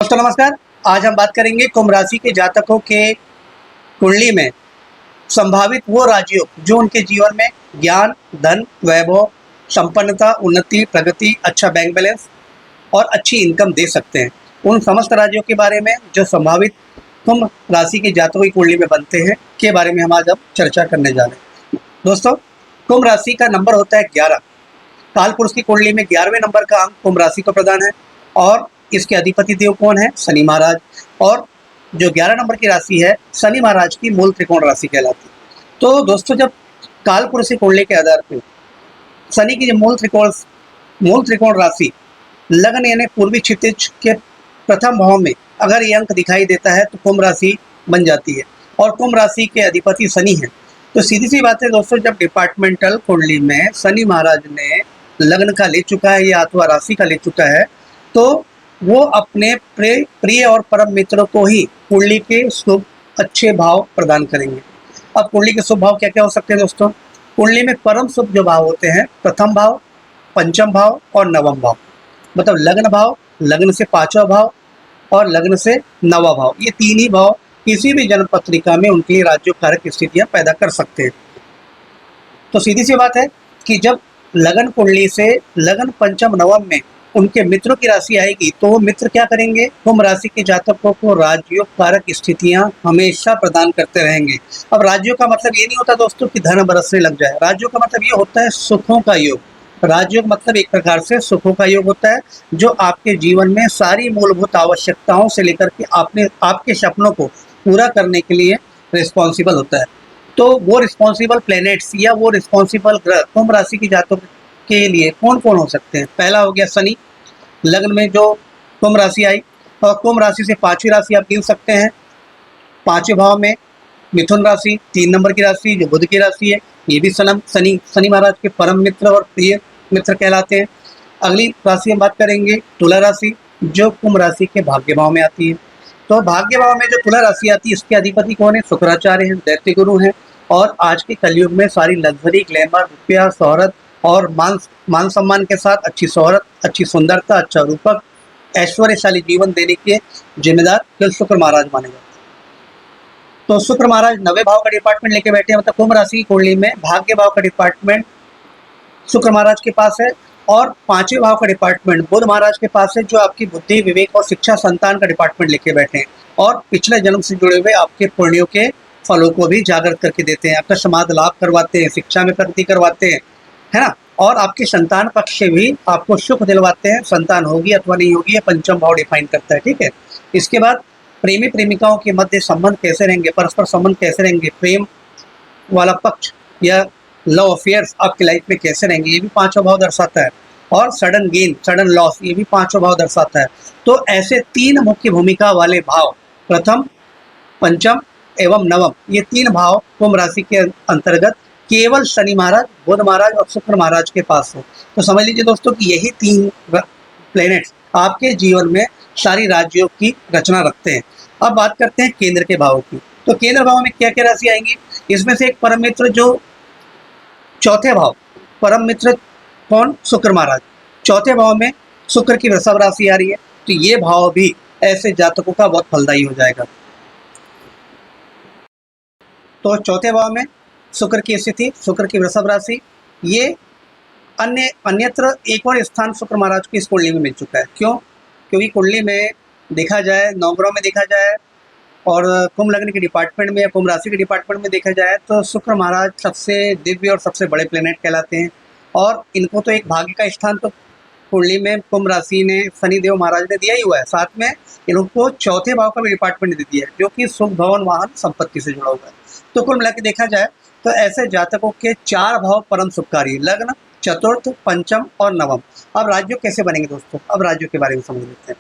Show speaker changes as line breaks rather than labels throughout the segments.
दोस्तों नमस्कार। आज हम बात करेंगे कुंभ राशि के जातकों के कुंडली में संभावित वो राजयोग जो उनके जीवन में ज्ञान, धन, वैभव, संपन्नता, उन्नति, प्रगति, अच्छा बैंक बैलेंस और अच्छी इनकम दे सकते हैं। उन समस्त राज्यों के बारे में जो संभावित कुंभ राशि के जातकों की कुंडली में बनते हैं के बारे में हम आज चर्चा करने जा रहे हैं। दोस्तों, कुंभ राशि का नंबर होता है 11। काल पुरुष की कुंडली में 11वें नंबर का अंक कुंभ राशि को प्रदान है और इसके अधिपति देव कौन है? शनि महाराज। और जो 11 नंबर की राशि है शनि महाराज की मूल त्रिकोण राशि कहलाती है। तो दोस्तों, जब काल पुरुष की कुंडली के आधार पर शनि की जो मूल त्रिकोण राशि लग्न यानी पूर्वी क्षितिज के प्रथम भाव में अगर ये अंक दिखाई देता है तो कुंभ राशि बन जाती है और कुंभ राशि के अधिपति शनि है। तो सीधी सी बात है दोस्तों, जब डिपार्टमेंटल कुंडली में शनि महाराज ने लग्न का ले चुका है या अथवा राशि का ले चुका है तो वो अपने प्रिय और परम मित्रों को ही कुंडली के शुभ अच्छे भाव प्रदान करेंगे। अब कुंडली के शुभ भाव क्या क्या हो सकते हैं दोस्तों? कुंडली में परम शुभ जो भाव होते हैं प्रथम भाव, पंचम भाव और नवम भाव, मतलब लग्न भाव, लग्न से पांचवा भाव और लग्न से नवा भाव, ये तीन ही भाव किसी भी जन्म पत्रिका में उनके लिए राज्य कारक स्थितियां पैदा कर सकते हैं। तो सीधी सी बात है कि जब लगन कुंडली से लगन पंचम नवम में उनके मित्रों की राशि आएगी तो वो मित्र क्या करेंगे? कुंभ राशि के जातकों को राजयोग कारक स्थितियां हमेशा प्रदान करते रहेंगे। अब राजयोग का मतलब ये नहीं होता दोस्तों कि धन बरसने लग जाए। राजयोग का मतलब ये होता है सुखों का योग। राजयोग मतलब एक प्रकार से सुखों का योग होता है जो आपके जीवन में सारी मूलभूत आवश्यकताओं से लेकर के आपके सपनों को पूरा करने के लिए रिस्पॉन्सिबल होता है। तो वो रिस्पॉन्सिबल प्लैनेट्स या वो रिस्पॉन्सिबल ग्रह कुंभ राशि की जातकों के लिए कौन कौन हो सकते हैं? पहला हो गया शनि, लग्न में जो कुंभ राशि आई, और कुंभ राशि से पांचवी राशि आप गिन सकते हैं। पांचवें भाव में मिथुन राशि 3 नंबर की राशि जो बुध की राशि है, ये भी शनि महाराज के परम मित्र और प्रिय मित्र कहलाते हैं। अगली राशि हम बात करेंगे तुला राशि जो कुंभ राशि के भाग्य भाव में आती है। तो भाग्य भाव में जो तुला राशि आती है इसके अधिपति कौन है? शुक्राचार्य हैं, दैत्य गुरु हैं और आज के कलयुग में सारी लग्जरी, ग्लैमर, रुपया, शोहरत और मान सम्मान के साथ अच्छी शोहरत, अच्छी सुंदरता, अच्छा रूपक, ऐश्वर्यशाली जीवन देने के जिम्मेदार कल शुक्र महाराज माने जाते हैं। तो शुक्र महाराज 9वें भाव का डिपार्टमेंट लेके बैठे हैं, मतलब कुंभ राशि की कुंडली में भाग्य भाव का डिपार्टमेंट शुक्र महाराज के पास है और 5वें भाव का डिपार्टमेंट बुध महाराज के पास है जो आपकी बुद्धि, विवेक और शिक्षा, संतान का डिपार्टमेंट लेके बैठे हैं और पिछले जन्म से जुड़े हुए आपके पुण्यों के फलों को भी जागृत करके देते हैं। आपका समाज लाभ करवाते हैं, शिक्षा में प्रगति करवाते हैं, है ना, और आपके संतान पक्ष से भी आपको सुख दिलवाते हैं। संतान होगी अथवा नहीं होगी ये पंचम भाव डिफाइन करता है, ठीक है। इसके बाद प्रेमी प्रेमिकाओं के मध्य संबंध कैसे रहेंगे, परस्पर संबंध कैसे रहेंगे, प्रेम वाला पक्ष या लव अफेयर्स आपकी लाइफ में कैसे रहेंगे, ये भी पांचवा भाव दर्शाता है। और सडन गेन, सडन लॉस, ये भी पांचवा भाव दर्शाता है। तो ऐसे 3 मुख्य भूमिका वाले भाव प्रथम, पंचम एवं नवम, ये 3 भाव कुंभ राशि के अंतर्गत केवल शनि महाराज, बुध महाराज और शुक्र महाराज के पास है। तो समझ लीजिए दोस्तों कि यही 3 प्लैनेट्स आपके जीवन में सारी राजयोग की रचना रखते हैं। अब बात करते हैं केंद्र के भावों की। तो केंद्र भाव में क्या क्या राशि आएंगी? इसमें से एक परम मित्र जो चौथे भाव, परम मित्र कौन? शुक्र महाराज। चौथे भाव में शुक्र की वृषभ राशि आ रही है तो ये भाव भी ऐसे जातकों का बहुत फलदायी हो जाएगा। तो चौथे भाव में शुक्र की स्थिति, शुक्र की वृषभ राशि, ये अन्यत्र एक और स्थान शुक्र महाराज की इस कुंडली में मिल चुका है। क्यों? क्योंकि कुंडली में देखा जाए, नवग्रहों में देखा जाए और कुंभ लग्न के डिपार्टमेंट में या कुंभ राशि के डिपार्टमेंट में देखा जाए तो शुक्र महाराज सबसे दिव्य और सबसे बड़े प्लेनेट कहलाते हैं और इनको तो एक भाग्य का स्थान तो कुंडली में कुंभ राशि ने शनिदेव महाराज ने दिया ही हुआ है, साथ में इनको चौथे भाव का भी डिपार्टमेंट दे दिया है जो कि सुख, भवन, वाहन, संपत्ति से जुड़ा हुआ है। तो कुल मिला के देखा जाए तो ऐसे जातकों के 4 भाव परम शुभकारी, लग्न, चतुर्थ, पंचम और नवम। अब राज्यों कैसे बनेंगे दोस्तों? अब राज्यों के बारे में समझ लेते हैं।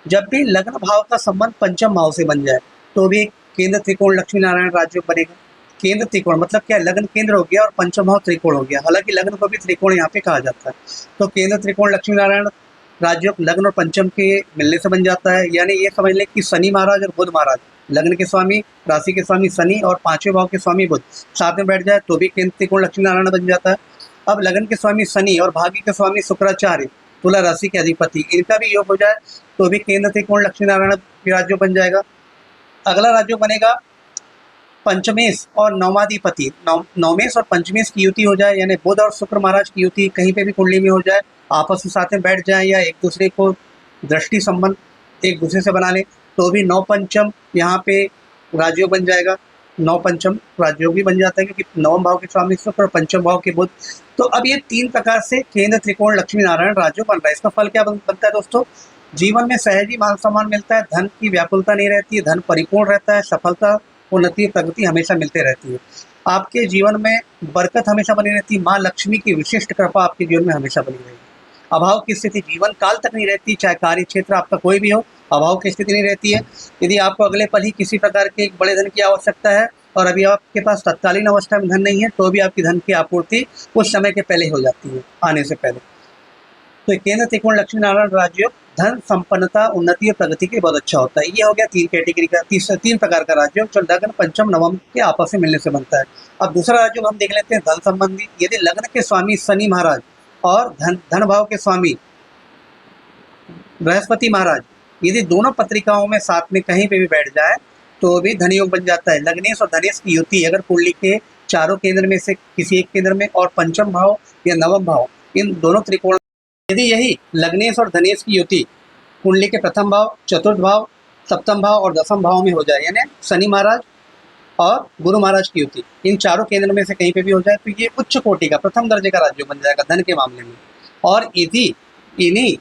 जब भी लग्न भाव का संबंध पंचम भाव से बन जाए तो भी केंद्र त्रिकोण लक्ष्मी नारायण राज्य बनेगा। केंद्र त्रिकोण मतलब क्या? लग्न केंद्र हो गया और पंचम भाव त्रिकोण हो गया। हालांकि लग्न को भी त्रिकोण यहाँ पे कहा जाता है। तो केंद्र त्रिकोण लक्ष्मी नारायण राज्य लग्न और पंचम के मिलने से बन जाता है। यानी ये समझ लें कि शनि महाराज और बुध महाराज, लग्न के स्वामी, राशि के स्वामी शनि और 5वें भाव के स्वामी बुध साथ में बैठ जाए तो भी केंद्र त्रिकोण लक्ष्मी नारायण बन जाता है। अब लगन के स्वामी शनि और भाग्य के स्वामी शुक्राचार्य तुला राशि के अधिपति, इनका भी योग हो जाए तो भी केंद्र त्रिकोण लक्ष्मी नारायण राज्य बन जाएगा। अगला राज्य बनेगा पंचमेश और नवमाधिपति, नवमेश और पंचमेश की युति हो जाए, यानी बुध और शुक्र महाराज की युति कहीं पे भी कुंडली में हो जाए, आपस में साथ में बैठ जाए या एक दूसरे को दृष्टि संबंध एक दूसरे से बना ले, तो भी नौ पंचम यहाँ पे राजयोग बन जाएगा। नौ पंचम राजयोग भी बन जाता है क्योंकि नवम भाव के स्वामी शुक्र और पंचम भाव के बुध। तो अब ये 3 प्रकार से केंद्र त्रिकोण लक्ष्मी नारायण राजयोग बन रहा है। इसका फल क्या बनता है दोस्तों? जीवन में सहज ही मान सम्मान मिलता है, धन की व्याकुलता नहीं रहती है, धन परिपूर्ण रहता है, सफलता उन्नति प्रगति हमेशा मिलते रहती है। आपके जीवन में बरकत हमेशा बनी रहती है, माँ लक्ष्मी की विशिष्ट कृपा आपके जीवन में हमेशा बनी रहेगी। अभाव की स्थिति जीवन काल तक नहीं रहती, चाहे कार्य क्षेत्र आपका कोई भी हो, अभाव की स्थिति नहीं रहती है। यदि आपको अगले पल ही किसी प्रकार के एक बड़े धन की आवश्यकता है और अभी आपके पास तत्कालीन अवस्था में धन नहीं है, तो भी आपकी धन की आपूर्ति उस समय के पहले हो जाती है, आने से पहले। तो केंद्र त्रिकोण लक्ष्मी नारायण राजयोग धन संपन्नता उन्नति और प्रगति के बहुत अच्छा होता है। ये हो गया 3 कैटेगरी का 3 प्रकार का राजयोग जो लग्न पंचम नवम के आपस में मिलने से बनता है। अब दूसरा राजयोग हम देख लेते हैं धन संबंधी। यदि लग्न के स्वामी शनि महाराज और धन भाव के स्वामी बृहस्पति महाराज यदि दोनों पत्रिकाओं में साथ में कहीं पे भी बैठ जाए तो भी धन योग बन जाता है। लग्नेश और धनेश की युति अगर कुंडली के चारों केंद्र में से किसी एक केंद्र में और पंचम भाव या नवम भाव इन दोनों त्रिकोण, यदि यही लग्नेश और धनेश की युति कुंडली के प्रथम भाव, चतुर्थ भाव, सप्तम भाव और दसम भाव में हो जाए, यानी शनि महाराज और गुरु महाराज की युति इन चारों केंद्र में से कहीं पे भी हो जाए, तो ये उच्च कोटि का प्रथम दर्जे का राज्य बन जाएगा धन के मामले में। और यदि इन्हीं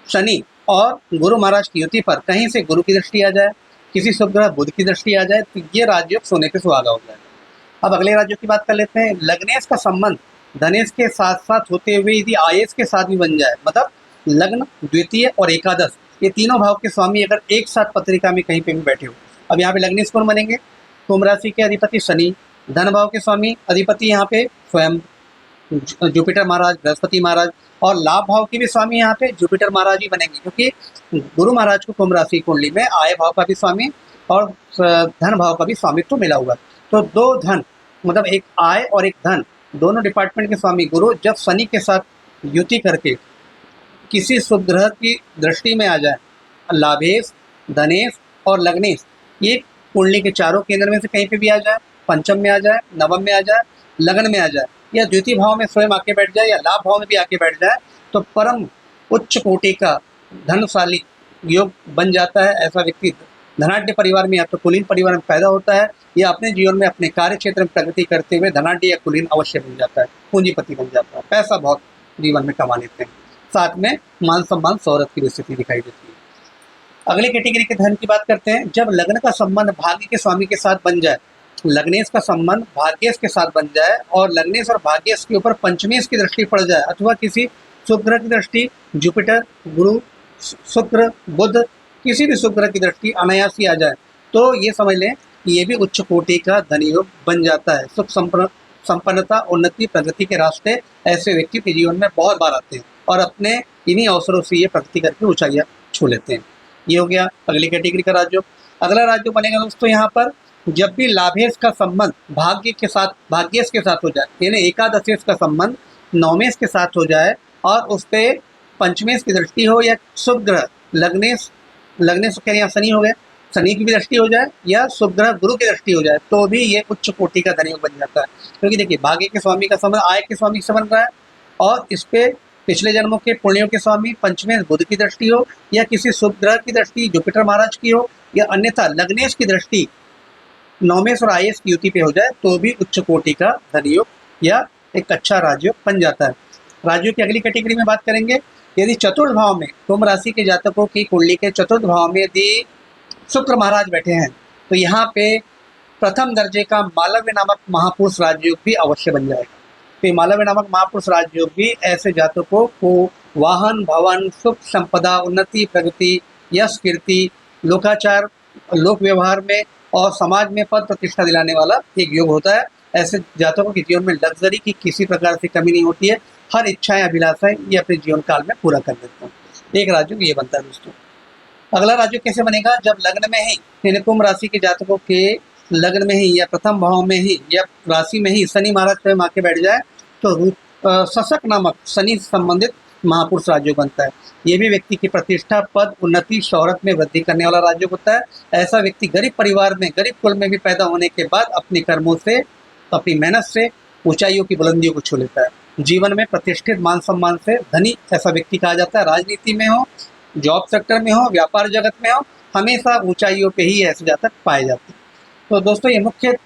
शनि और गुरु महाराज की युति पर कहीं से गुरु की दृष्टि आ जाए, किसी शुभ ग्रह बुध की दृष्टि आ जाए, तो ये राज्य सोने पे सुहागा हो जाएगा। अब अगले राज्यों की बात कर लेते हैं। लग्नेश का संबंध धनेश के साथ साथ होते हुए यदि आयेश के साथ भी बन जाए, मतलब लग्न द्वितीय और एकादश ये तीनों भाव के स्वामी अगर एक साथ पत्रिका में कहीं पे भी बैठे हो। अब यहाँ पे लग्नेश कौन बनेंगे? कुंभ राशि के अधिपति शनि, धन भाव के स्वामी अधिपति यहाँ पे स्वयं जुपिटर महाराज, बृहस्पति महाराज, और लाभ भाव के भी स्वामी यहाँ पे जुपिटर महाराज ही बनेंगे, क्योंकि गुरु महाराज को कुंभ राशि कुंडली में आय भाव का भी स्वामी और धन भाव का भी स्वामित्व मिला हुआ। तो 2 धन मतलब एक आय और एक धन दोनों डिपार्टमेंट के स्वामी गुरु जब शनि के साथ युति करके किसी शुभ ग्रह की दृष्टि में आ जाए, लाभेश, धनेश और लग्नेश ये कुंडली के चारों केंद्र में से कहीं पे भी आ जाए, पंचम में आ जाए, नवम में आ जाए, लग्न में आ जाए या द्वितीय भाव में स्वयं आके बैठ जाए या लाभ भाव में भी आके बैठ जाए, तो परम उच्च कोटि का धनशाली योग बन जाता है। ऐसा व्यक्ति धनाढ्य परिवार में या तो कुलीन परिवार में पैदा होता है या अपने जीवन में अपने कार्य क्षेत्र में प्रगति करते हुए धनाढ्य या कुलीन अवश्य बन जाता है, पूंजीपति बन जाता है, पैसा बहुत जीवन में कमा लेते हैं, साथ में मान सम्मान शौहरत की स्थिति दिखाई देती है। अगली कैटेगरी के धन की बात करते हैं। जब लग्न का संबंध भाग्य के स्वामी के साथ बन जाए, लग्नेश का संबंध भाग्येश के साथ बन जाए और लग्नेश और भाग्येश के ऊपर पंचमेश की दृष्टि पड़ जाए अथवा किसी शुभ ग्रह की दृष्टि, जुपिटर, गुरु, शुक्र, बुध, किसी भी शुभ ग्रह की दृष्टि अनायास ही आ जाए, तो ये समझ लें कि ये भी उच्च कोटि का धन योग बन जाता है। सुख संपन्नता उन्नति प्रगति के रास्ते ऐसे व्यक्ति के जीवन में बहुत बार आते हैं और अपने इन्हीं अवसरों से ये प्रगति करके ऊंचाइयां छू लेते हैं। ये हो गया अगली कैटेगरी का राज्य। अगला राज्य बनेगा दोस्तों यहाँ पर जब भी लाभेश का संबंध भाग्येश के साथ हो जाए, यानी एकादशेश का संबंध नवमेश के साथ हो जाए और उस पर पंचमेश की दृष्टि हो या शुभ ग्रह लग्नेश कह यहाँ शनि हो गए, शनि की भी दृष्टि हो जाए या शुभ ग्रह गुरु की दृष्टि हो जाए, तो भी ये उच्च कोटि का धन योग बन जाता है। क्योंकि देखिए भाग्य के स्वामी का संबंध आय के स्वामी से बन रहा है और इस पे पिछले जन्मों के पुण्यों के स्वामी पंचमेश बुध की दृष्टि हो या किसी शुभ ग्रह की दृष्टि जुपिटर महाराज की हो या अन्यथा लग्नेश की दृष्टि नवमेश और आयेश की युति पे हो जाए, तो भी उच्च कोटि का धन योग या एक अच्छा राजयोग बन जाता है। राजयोग की अगली कैटेगरी में बात करेंगे। यदि चतुर्थ भाव में कुंभ राशि के जातकों की कुंडली के चतुर्थ भाव में यदि शुक्र महाराज बैठे हैं, तो यहाँ पे प्रथम दर्जे का मालव्य नामक महापुरुष राजयोग भी अवश्य बन जाएगा। तो मालव्य नामक महापुरुष राजयोग भी ऐसे जातकों को वाहन, भवन, सुख, संपदा, उन्नति, प्रगति, यश, कीर्ति, लोकाचार, लोक व्यवहार में और समाज में पद प्रतिष्ठा दिलाने वाला एक योग होता है। ऐसे जातकों के जीवन में लग्जरी की किसी प्रकार से कमी नहीं होती है, हर इच्छाएं अभिलाषाएं ये अपने जीवन काल में पूरा कर देते हैं। एक राजयोग ये बनता है दोस्तों। अगला राजयोग कैसे बनेगा? जब लग्न में ही यानी कुंभ राशि के जातकों के लग्न में ही या प्रथम भाव में ही या राशि में ही शनि महाराज स्वयं आके बैठ जाए, तो शशक नामक शनि संबंधित महापुरुष राजयोग बनता है। ये भी व्यक्ति की प्रतिष्ठा, पद, उन्नति, शोहरत में वृद्धि करने वाला राजयोग होता है। ऐसा व्यक्ति गरीब परिवार में, गरीब कुल में भी पैदा होने के बाद अपने कर्मों से, अपनी मेहनत से ऊंचाइयों की बुलंदियों को छू लेता है। जीवन में प्रतिष्ठित, मान सम्मान से धनी ऐसा व्यक्ति कहा जाता है। राजनीति में हो, जॉब सेक्टर में हो, व्यापार जगत में हो, हमेशा ऊंचाइयों पे ही ऐसे जातक पाए जाते हैं। तो दोस्तों, ये मुख्य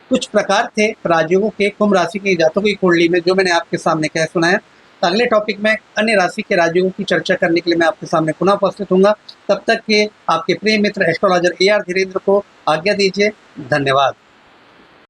कुछ प्रकार थे राजयोगों के कुंभ राशि के जातकों की कुंडली में, जो मैंने आपके सामने कह सुनाया। तो अगले टॉपिक में अन्य राशि के राजयोगों की चर्चा करने के लिए मैं आपके सामने पुनः उपस्थित हूँगा। तब तक के आपके प्रिय मित्र एस्ट्रोलॉजर AR धीरेन्द्र को आज्ञा दीजिए। धन्यवाद।